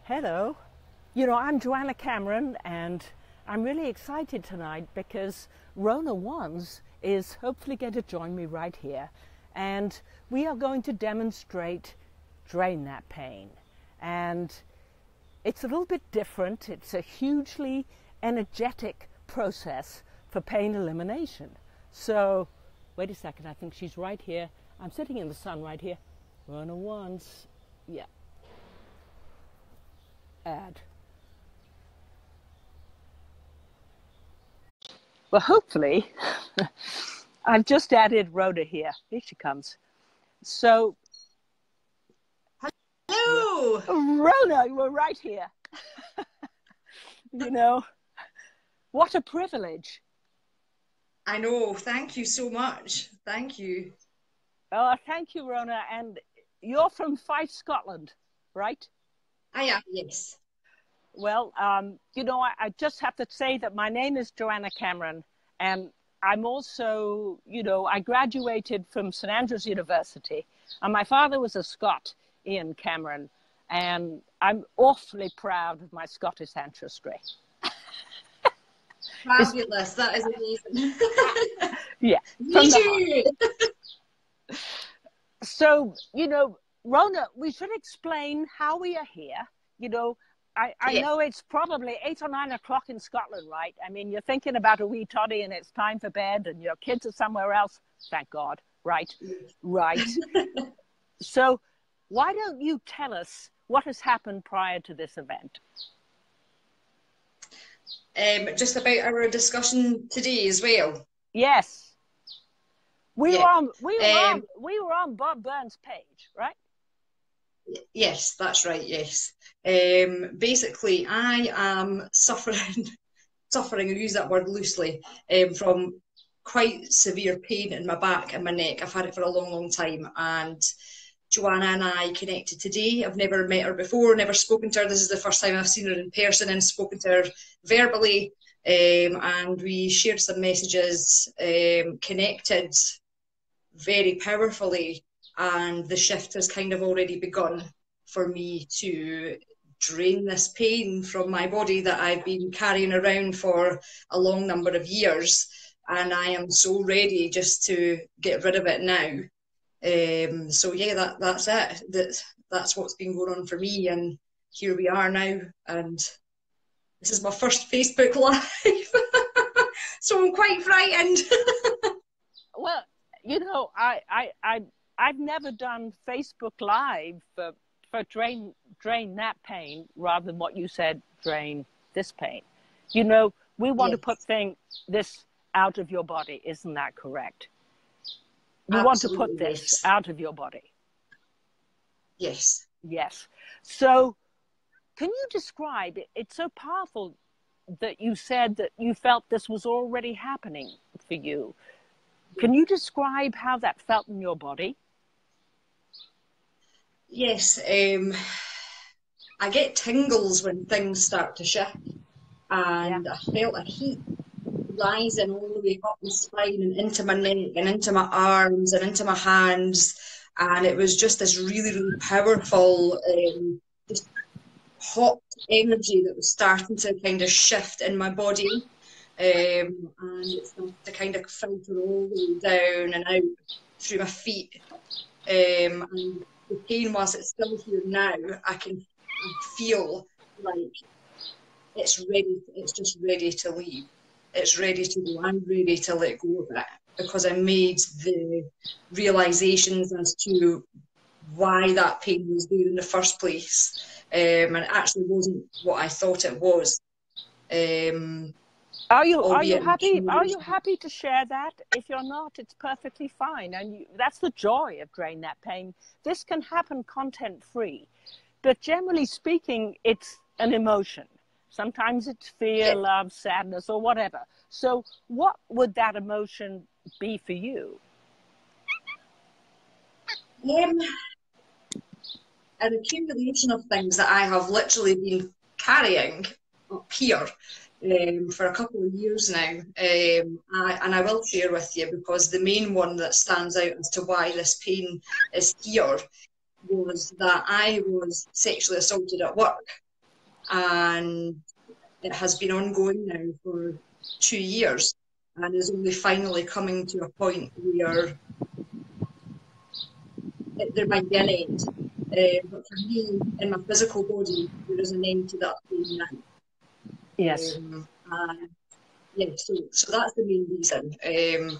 Hello. You know, I'm Joanna Cameron, and I'm really excited tonight because Rhona Wands is hopefully going to join me right here. And we are going to demonstrate Drain That Pain. And it's a little bit different. It's a hugely energetic process for pain elimination. So, wait a second, I think she's right here. I'm sitting in the sun right here. Rhona Wands, yeah. Add. Well, hopefully, I've just added Rhoda here. Here she comes. So, hello, Rhona, you're right here. You know, what a privilege. I know. Thank you so much. Thank you. Oh, thank you, Rhona. And you're from Fife, Scotland, right? I am, yes. Well, you know, I just have to say that my name is Joanna Cameron, and I'm also, you know, I graduated from St Andrews University, and my father was a Scot, Ian Cameron, and I'm awfully proud of my Scottish ancestry. Fabulous. That is amazing. Yeah. Me too. So, you know, Rhona, we should explain how we are here. You know, I know it's probably 8 or 9 o'clock in Scotland, right? I mean, you're thinking about a wee toddy and it's time for bed and your kids are somewhere else. Thank God, right? Right. So why don't you tell us what has happened prior to this event? Just about our discussion today as well. Yes. We were on Bob Burns' page, right? Yes, that's right, yes. Basically, I am suffering, I use that word loosely, from quite severe pain in my back and my neck. I've had it for a long, long time. And Joanna and I connected today. I've never met her before, never spoken to her. This is the first time I've seen her in person and spoken to her verbally. And we shared some messages, connected very powerfully. And the shift has kind of already begun for me to drain this pain from my body that I've been carrying around for a long number of years. And I am so ready just to get rid of it now. So yeah, that's it. That's what's been going on for me, and here we are now. And this is my first Facebook Live, so I'm quite frightened. Well, you know, I've never done Facebook Live for drain that pain rather than what you said, drain this pain. You know, we want to put this out of your body, isn't that correct? You want to put this out of your body. Yes. Yes. So can you describe it? It's so powerful that you said that you felt this was already happening for you. Can you describe how that felt in your body? Yes. I get tingles when things start to shift, and I felt a heat rising all the way up my spine and into my neck and into my arms and into my hands, and it was just this really, really powerful, just hot energy that was starting to kind of shift in my body, and it started to kind of filter all the way down and out through my feet, and the pain, whilst it's still here now, I feel like it's just ready to leave. It's ready to go. I'm ready to let go of it because I made the realizations as to why that pain was there in the first place, and it actually wasn't what I thought it was. Are you happy? Are you happy to share that? If you're not, it's perfectly fine, and that's the joy of Drain That Pain. This can happen content-free, but generally speaking, it's an emotion. Sometimes it's fear, love, sadness, or whatever. So what would that emotion be for you? An accumulation of things that I have literally been carrying up here for a couple of years now. And I will share with you, because the main one that stands out as to why this pain is here was that I was sexually assaulted at work. and it has been ongoing now for 2 years and is only finally coming to a point where there might be an end. But for me, in my physical body, there is an end to that pain now. Yes. And yeah, so that's the main reason.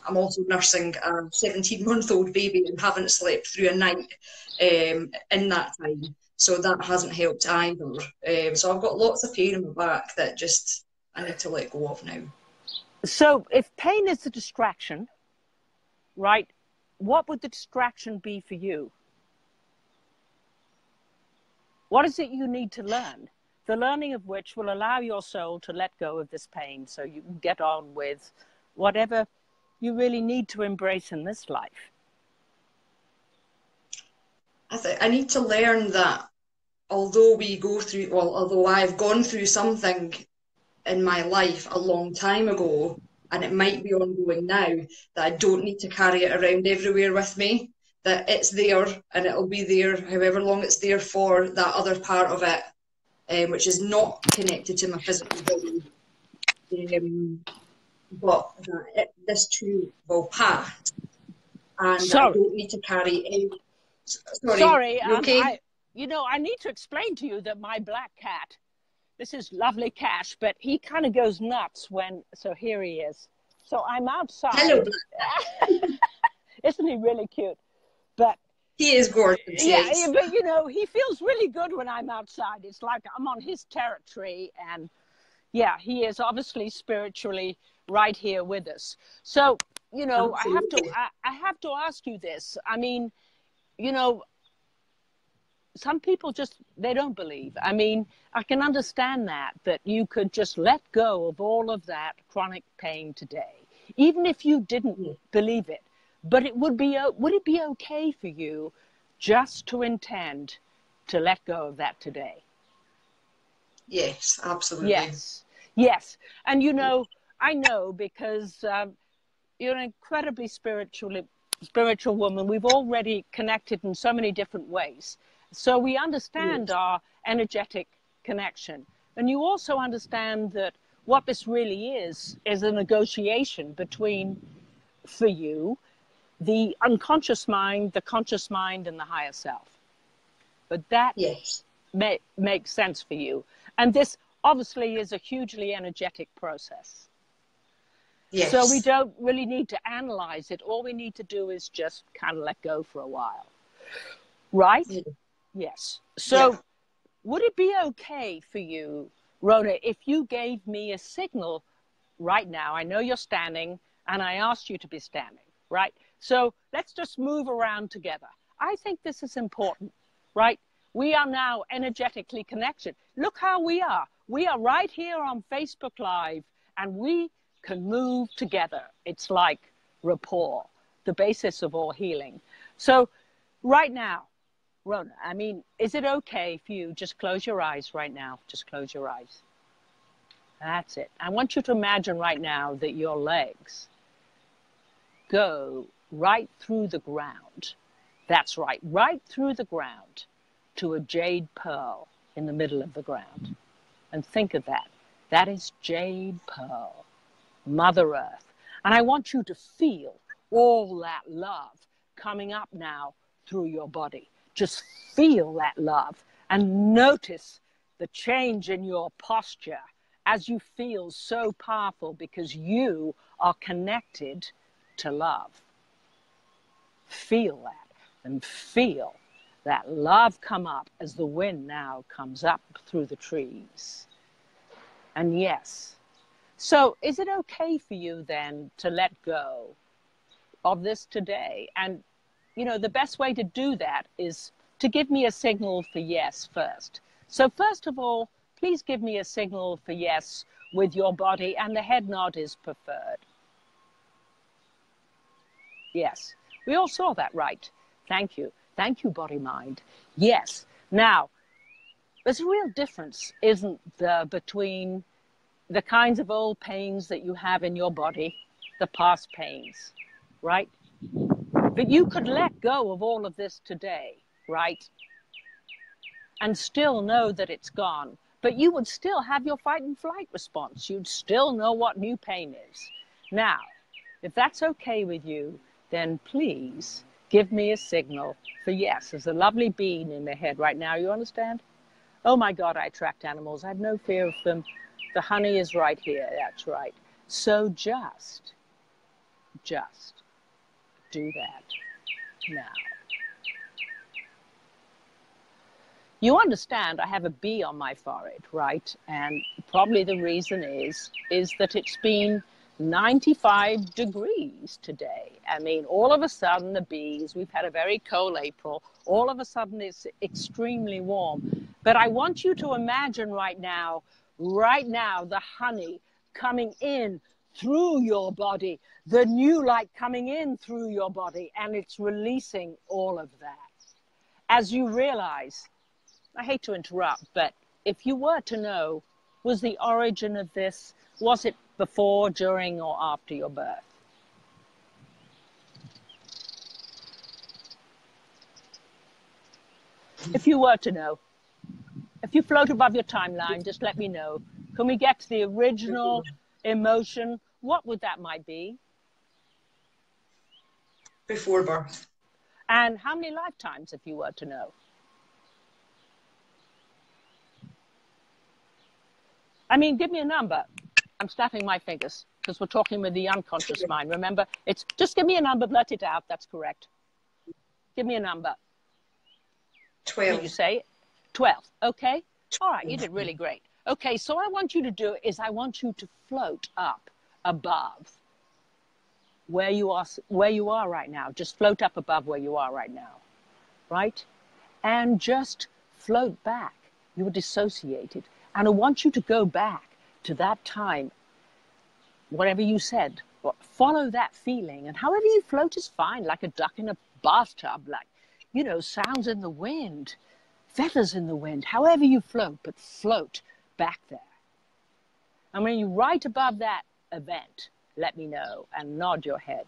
I'm also nursing a 17-month-old baby and haven't slept through a night in that time. So that hasn't helped either. So I've got lots of pain in my back that just I need to let go of now. So if pain is a distraction, right, what would the distraction be for you? What is it you need to learn? The learning of which will allow your soul to let go of this pain so you can get on with whatever you really need to embrace in this life. I need to learn that although I've gone through something in my life a long time ago, and it might be ongoing now, that I don't need to carry it around everywhere with me, that it's there and it'll be there however long it's there for, that other part of it, which is not connected to my physical body. But this too will pass, and I Sorry. don't need to carry any. Sorry, Sorry, you okay? I need to explain to you that my black cat, this is lovely Cash, but he kind of goes nuts so here he is. So I'm outside. Hello, Isn't he really cute? But he is gorgeous, yes. but he feels really good when I'm outside. It's like I'm on his territory, and yeah, he is obviously spiritually right here with us. So, Absolutely. I have to ask you this. I mean, some people they don't believe. I mean, I can understand that you could just let go of all of that chronic pain today, even if you didn't believe it. But would it be okay for you just to intend to let go of that today? Yes, absolutely. Yes. And I know because you're an incredibly spiritual woman. We've already connected in so many different ways. So we understand our energetic connection. And you also understand that what this really is a negotiation between, for you, the unconscious mind, the conscious mind, and the higher self. But that makes sense for you. And this obviously is a hugely energetic process. Yes. So we don't really need to analyze it. All we need to do is just kind of let go for a while. Right? Yes. So would it be okay for you, Rhona, if you gave me a signal right now? I know you're standing and I asked you to be standing, right? So let's just move around together. I think this is important, right? We are now energetically connected. Look how we are. We are right here on Facebook Live and we can move together. It's like rapport, the basis of all healing. So right now, Rhona, I mean, is it okay for you? Just close your eyes right now. Just close your eyes. That's it. I want you to imagine right now that your legs go right through the ground. That's right, right through the ground to a jade pearl in the middle of the ground. And think of that. That is jade pearl, Mother Earth. And I want you to feel all that love coming up now through your body. Just feel that love and notice the change in your posture as you feel so powerful because you are connected to love. Feel that and feel that love come up as the wind now comes up through the trees. And yes, so is it okay for you then to let go of this today? And the best way to do that is to give me a signal for yes first. So first of all, please give me a signal for yes with your body, and the head nod is preferred. Yes, we all saw that, right? Thank you. Thank you, body mind. Yes. Now, there's a real difference, isn't there, between the kinds of old pains that you have in your body, the past pains, right? But you could let go of all of this today, right? And still know that it's gone. but you would still have your fight and flight response. You'd still know what new pain is. Now, if that's okay with you, then please give me a signal for yes. There's a lovely bean in the head right now, you understand? Oh my God, I attract animals. I have no fear of them. The honey is right here, that's right. So just do that now. You understand I have a bee on my forehead, right? And probably the reason is that it's been 95 degrees today. I mean, all of a sudden the bees, we've had a very cold April, all of a sudden it's extremely warm. But I want you to imagine right now, the honey coming in through your body, the new light coming in through your body, and it's releasing all of that. As you realize, I hate to interrupt, but if you were to know, was the origin of this, was it before, during, or after your birth? If you were to know, if you float above your timeline, just let me know. Can we get to the original emotion? What would that might be? Before birth. And how many lifetimes, if you were to know? I mean, give me a number. I'm snapping my fingers because we're talking with the unconscious mind. Remember, it's just give me a number, blurt it out. That's correct. Give me a number. 12. Did you say 12? Okay. All right. You did really great. Okay. So what I want you to do is I want you to float up above where you are right now. Just float up above where you are right now. Right? And just float back. You were dissociated. And I want you to go back to that time, whatever you said, follow that feeling. And however you float is fine, like a duck in a bathtub, like, you know, sounds in the wind, feathers in the wind, however you float, but float back there. And when you're right above that event, let me know and nod your head.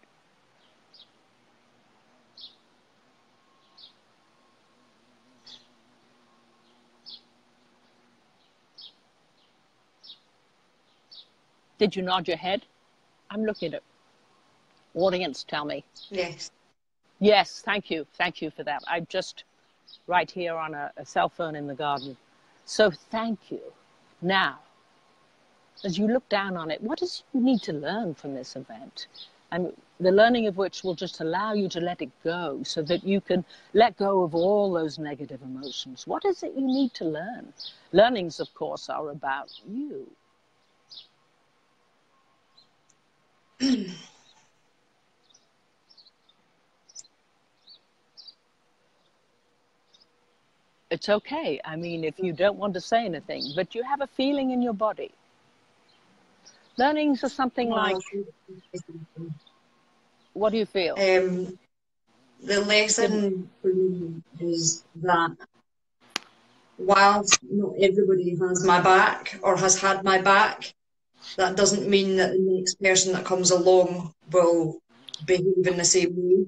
Did you nod your head? I'm looking at audience, tell me. Yes. Yes, thank you. Thank you for that. I'm just right here on a cell phone in the garden. So thank you. Now, as you look down on it, what is you need to learn from this event? And the learning of which will just allow you to let it go so that you can let go of all those negative emotions. What is it you need to learn? Learnings, of course, are about you. It's okay. I mean, if you don't want to say anything, but you have a feeling in your body. Learnings are something like, what do you feel? The lesson for me is that whilst not everybody has my back or has had my back, that doesn't mean that the next person that comes along will behave in the same way,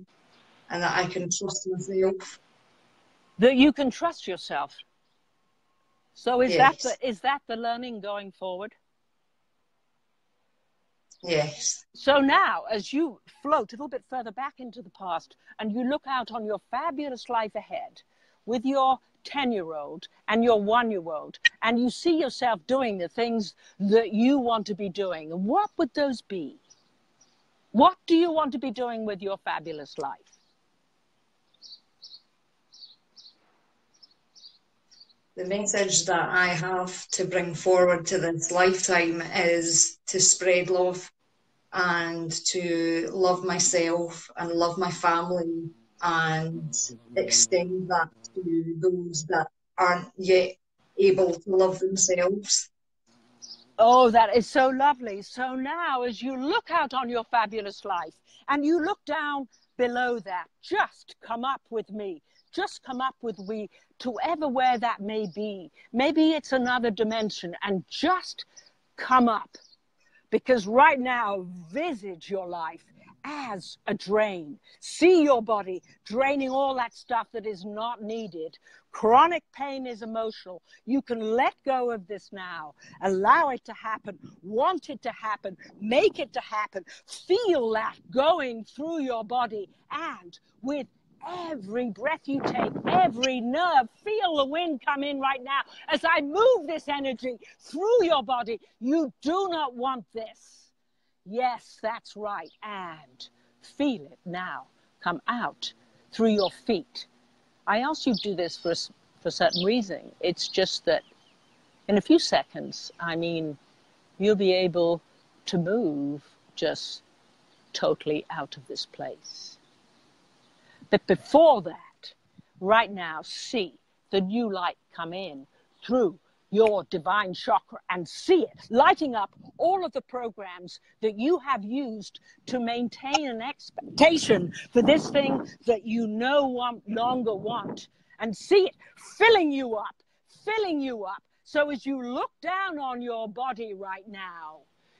and that I can trust myself. That you can trust yourself. So is Yes. that the learning going forward? Yes. So now, as you float a little bit further back into the past and you look out on your fabulous life ahead with your 10-year-old and your 1-year-old, and you see yourself doing the things that you want to be doing, what would those be? What do you want to be doing with your fabulous life? The message that I have to bring forward to this lifetime is to spread love and to love myself and love my family and extend that to those that aren't yet able to love themselves. Oh, that is so lovely. So now as you look out on your fabulous life and you look down below that, just come up with me. Just come up with me to where that may be. Maybe it's another dimension, and just come up. Because right now, visage your life as a drain. See your body draining all that stuff that is not needed. Chronic pain is emotional. You can let go of this now. Allow it to happen. Want it to happen. Make it to happen. Feel that going through your body. And with every breath you take, every nerve, feel the wind come in right now. As I move this energy through your body, you do not want this. Yes, that's right. And feel it now come out through your feet. I asked you to do this for a certain reason. It's just that in a few seconds, I mean, you'll be able to move just totally out of this place. But before that, right now, see the new light come in through your divine chakra and see it lighting up all of the programs that you have used to maintain an expectation for this thing that you no longer want, and see it filling you up. So as you look down on your body right now,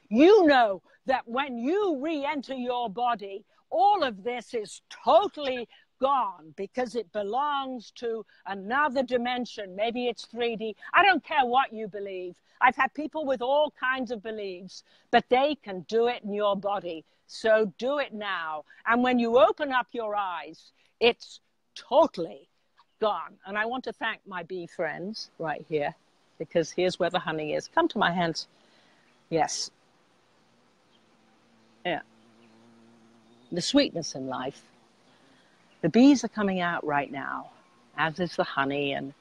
you know that when you re-enter your body, all of this is totally gone because it belongs to another dimension. Maybe it's 3D. I don't care what you believe. I've had people with all kinds of beliefs, but they can do it in your body. So do it now. And when you open up your eyes, it's totally gone. And I want to thank my bee friends right here, because here's where the honey is. Come to my hands. Yes. Yeah. The sweetness in life. The bees are coming out right now, as is the honey, and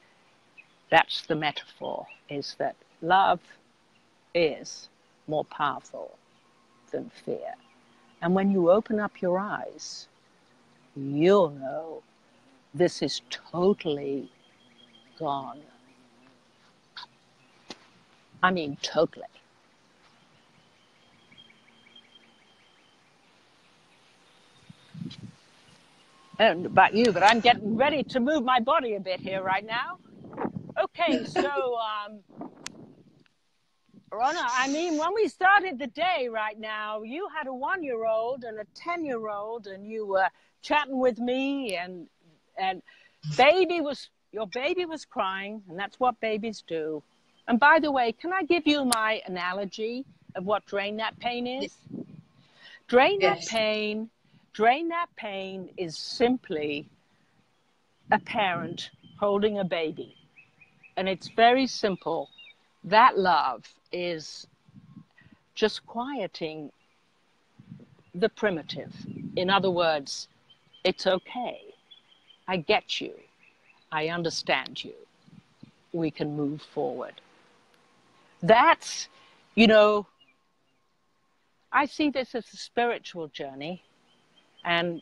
that's the metaphor, is that love is more powerful than fear. And when you open up your eyes, you'll know this is totally gone. I mean, totally. I don't know about you, but I'm getting ready to move my body a bit here right now. Okay, so, Rhona, I mean, when we started the day right now, you had a 1-year-old and a 10-year-old, and you were chatting with me, and your baby was crying, and that's what babies do. And by the way, can I give you my analogy of what drain that pain is? Drain that pain. Drain that pain is simply a parent holding a baby. And it's very simple. That love is just quieting the primitive. In other words, it's okay. I get you. I understand you. We can move forward. That's, you know, I see this as a spiritual journey. And,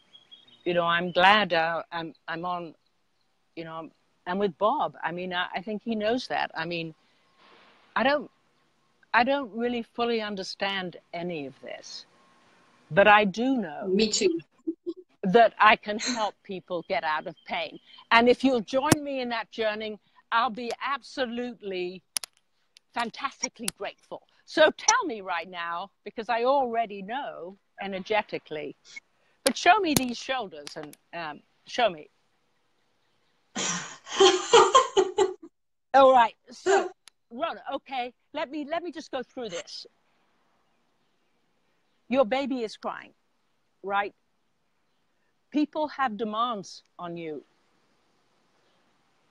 you know, I'm glad I'm on, you know, I'm with Bob. I mean, I think he knows that. I mean, I don't really fully understand any of this, but I do know. Me too. That I can help people get out of pain. And if you'll join me in that journey, I'll be absolutely fantastically grateful. So tell me right now, because I already know energetically, but show me these shoulders and show me. All right. So, Rhona, okay, let me just go through this. Your baby is crying, right? People have demands on you.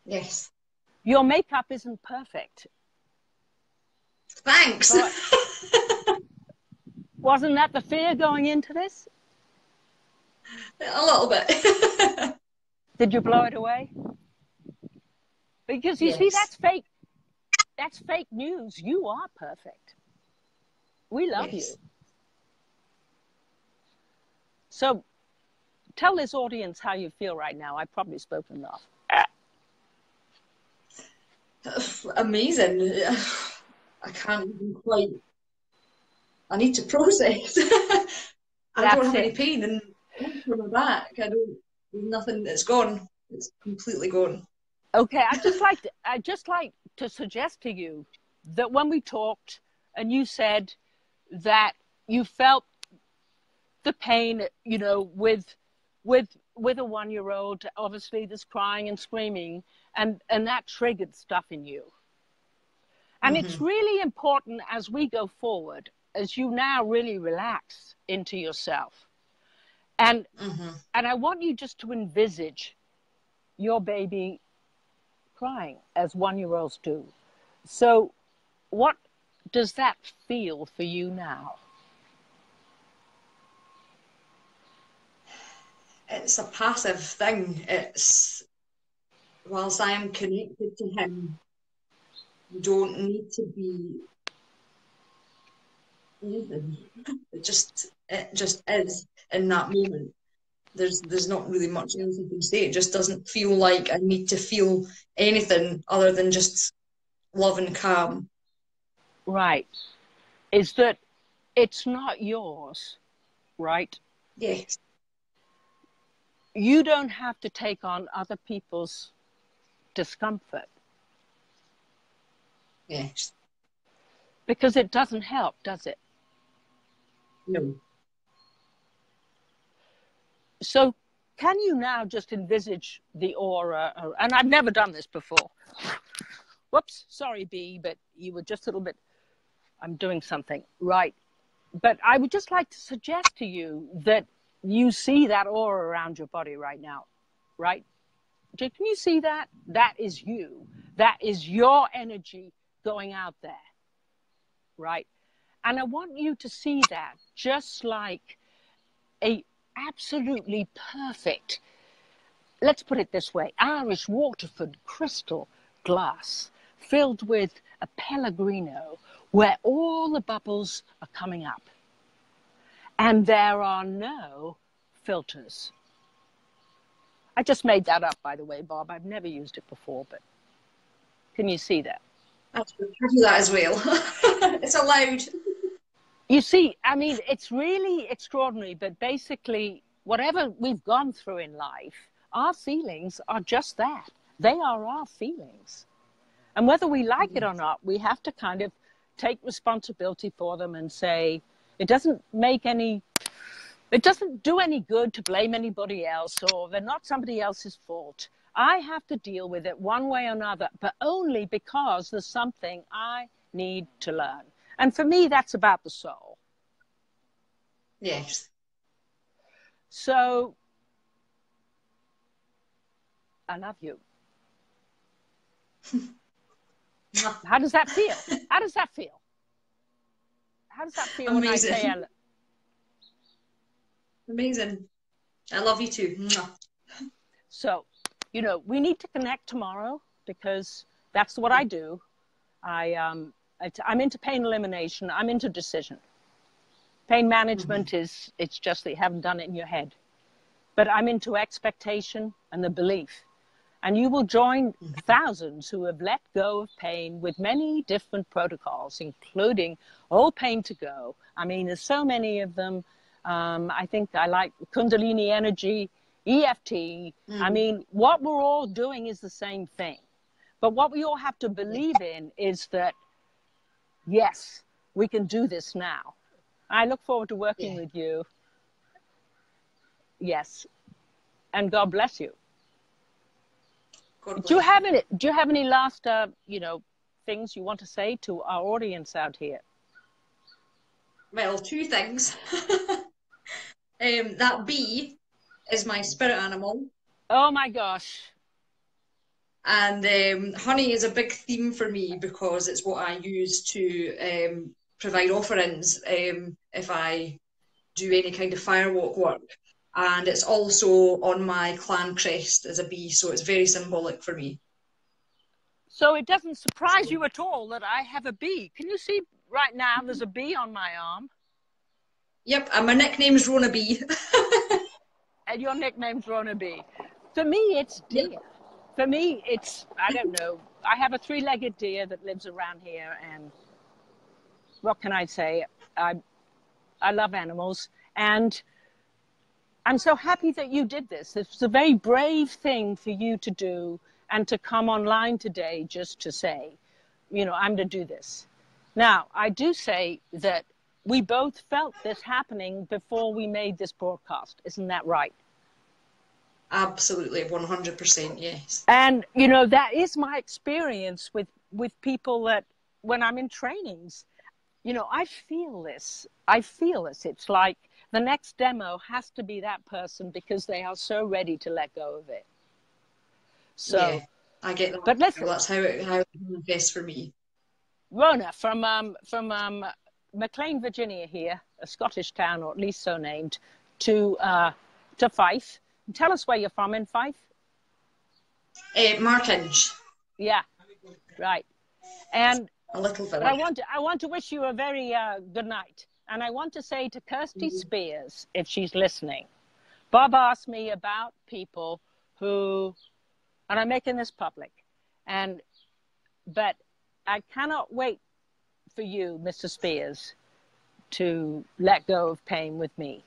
Yes. Your makeup isn't perfect. Thanks. But wasn't that the fear going into this? A little bit. Did you blow it away? Because you see, that's fake. That's fake news. You are perfect. We love you. So tell this audience how you feel right now. I've probably spoken enough. Amazing. I can't even quite. I need to process. I don't have any pain in my back. There's nothing. It's gone. It's completely gone. Okay, I'd just like to suggest to you that when we talked and you said that you felt the pain, you know, with a 1-year-old, obviously there's crying and screaming, and that triggered stuff in you. And it's really important as we go forward, as you now really relax into yourself. And I want you just to envisage your baby crying as 1-year-olds do. So what does that feel for you now? It's a passive thing. It's, whilst I am connected to him, you don't need to be anything. It just is in that moment. There's not really much else I can say. It just doesn't feel like I need to feel anything other than just love and calm. Right. Is that it's not yours, right? Yes. You don't have to take on other people's discomfort. Yes. Because it doesn't help, does it? No. So can you now just envisage the aura? And I've never done this before. Whoops, sorry, Bee, but you were just a little bit, I'm doing something. Right. But I would just like to suggest to you that you see that aura around your body right now, right? Can you see that? That is you. That is your energy going out there, right? And I want you to see that just like a absolutely perfect, let's put it this way, Irish Waterford crystal glass filled with a Pellegrino where all the bubbles are coming up. And there are no filters. I just made that up, by the way, Bob. I've never used it before, but can you see that? I do that as well. It's allowed. You see, I mean, it's really extraordinary, but basically, whatever we've gone through in life, our feelings are just that. They are our feelings. And whether we like it or not, we have to kind of take responsibility for them and say, it doesn't do any good to blame anybody else, or they're not somebody else's fault. I have to deal with it one way or another, but only because there's something I need to learn. And for me, that's about the soul. Yes. So, I love you. How does that feel? How does that feel? How does that feel Amazing. when I say Amazing. I love you too. So, you know, we need to connect tomorrow because that's what I do. I'm into pain elimination. I'm into decision. Pain management is, it's just that you haven't done it in your head. But I'm into expectation and the belief. And you will join thousands who have let go of pain with many different protocols, including All Pain to Go. I mean, there's so many of them. I think I like Kundalini energy, EFT. I mean, what we're all doing is the same thing. But what we all have to believe in is that, yes, we can do this now. I look forward to working with you. Yes. And God bless you. Do you have any last, things you want to say to our audience out here? Well, two things. That bee is my spirit animal. Oh my gosh. And honey is a big theme for me because it's what I use to provide offerings if I do any kind of firewalk work. And it's also on my clan crest as a bee, so it's very symbolic for me. So it doesn't surprise you at all that I have a bee. Can you see right now there's a bee on my arm? Yep, and my nickname's Rhona Bee. And your nickname's Rhona Bee. For me, it's deer. Yep. For me, it's, I don't know. I have a 3-legged deer that lives around here, and what can I say? I love animals, and I'm so happy that you did this. It's a very brave thing for you to do and to come online today just to say, you know, I'm going to do this. Now, I do say that we both felt this happening before we made this broadcast. Isn't that right? Absolutely, 100%, yes. And, you know, that is my experience with people that when I'm in trainings, you know, I feel this. I feel this. It's like the next demo has to be that person because they are so ready to let go of it. Yeah, So, I get that. but listen, That's how it manifests for me. Rhona from McLean, Virginia here, a Scottish town, or at least so named, to Fife. Tell us where you're from in Fife. Markinge. Yeah, right. And A little but village. I want to wish you a very good night. And I want to say to Kirsty Spears, if she's listening, Bob asked me about people who, and I'm making this public, but I cannot wait for you, Mr. Spears, to let go of pain with me.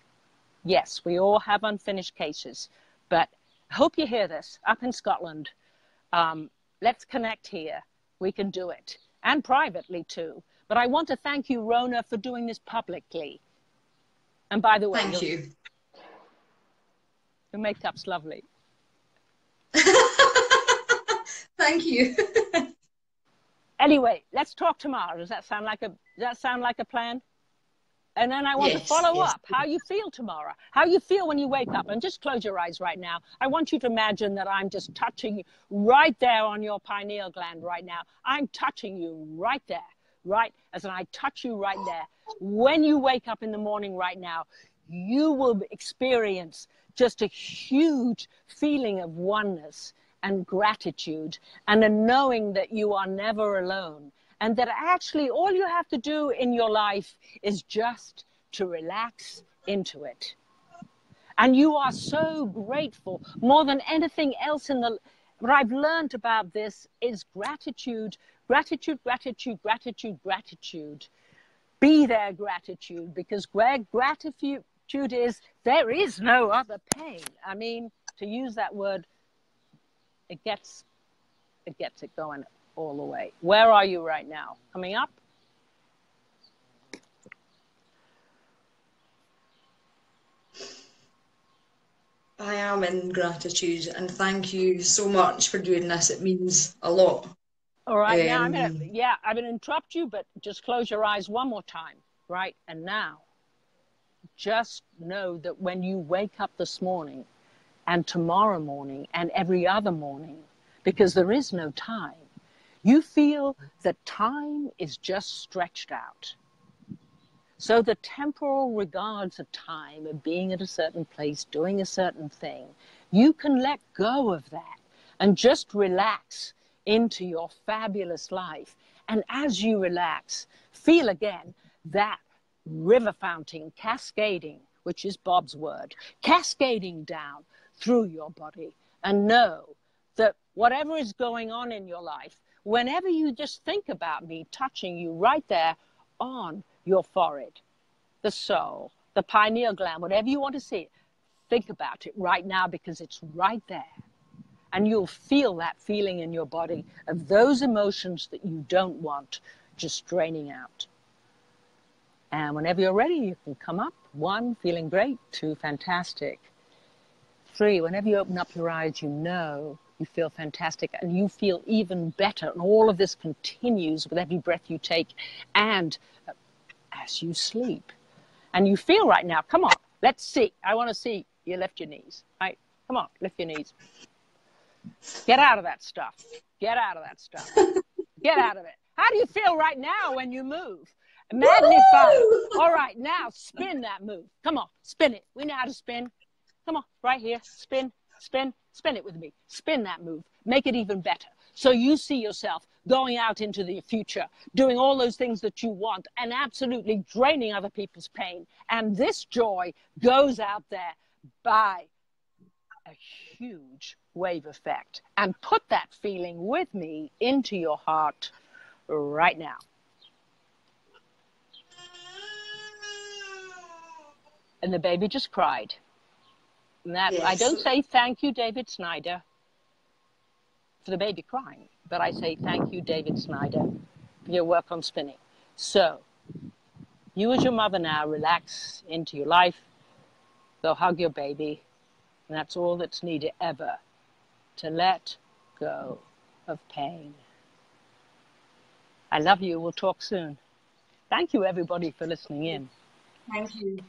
Yes, we all have unfinished cases, but I hope you hear this up in Scotland. Let's connect here. We can do it, and privately too. But I want to thank you, Rhona, for doing this publicly. And by the way, Thank you. your makeup's lovely. Thank you. Anyway, let's talk tomorrow. Does that sound like a plan? And then I want to Yes, follow yes. up how you feel tomorrow, how you feel when you wake up. And just close your eyes right now. I want you to imagine that I'm just touching you right there on your pineal gland right now. I'm touching you right there, right? As I touch you right there. When you wake up in the morning right now, you will experience just a huge feeling of oneness and gratitude and a knowing that you are never alone. And that actually all you have to do in your life is just to relax into it. And you are so grateful. More than anything else what I've learned about this is gratitude, gratitude, gratitude, gratitude, gratitude. Be there gratitude, because where gratitude is, there is no other pain. I mean, to use that word, it gets it going all the way. Where are you right now? Coming up? I am in gratitude, and thank you so much for doing this. It means a lot. All right, now I'm gonna interrupt you, but just close your eyes one more time, right? And now, just know that when you wake up this morning and tomorrow morning and every other morning, because there is no time, you feel that time is just stretched out. So the temporal regards of time, of being at a certain place, doing a certain thing, you can let go of that and just relax into your fabulous life. And as you relax, feel again that river fountain cascading, which is Bob's word, cascading down through your body. And know that whatever is going on in your life, whenever you just think about me touching you right there on your forehead, the soul, the pineal gland, whatever you want to see, think about it right now, because it's right there. And you'll feel that feeling in your body of those emotions that you don't want just draining out. And whenever you're ready, you can come up. 1, feeling great. 2, fantastic. 3, whenever you open up your eyes, you know you feel fantastic and you feel even better. And all of this continues with every breath you take and as you sleep. And you feel right now, come on, let's see. I want to see you lift your knees, right? Come on, lift your knees. Get out of that stuff. Get out of that stuff. Get out of it. How do you feel right now when you move? Magnify. All right, now spin that move. Come on, spin it. We know how to spin. Come on, right here. Spin, spin, spin it with me. Spin that move. Make it even better. So you see yourself going out into the future, doing all those things that you want and absolutely draining other people's pain. And this joy goes out there by a huge wave effect. And put that feeling with me into your heart right now. And the baby just cried. And that, yes. I don't say thank you, David Snyder, for the baby crying, but I say thank you, David Snyder, for your work on spinning. So You as your mother now relax into your life. Go hug your baby. And that's all that's needed ever, to let go of pain. I love you. We'll talk soon. Thank you, everybody, for listening in. Thank you.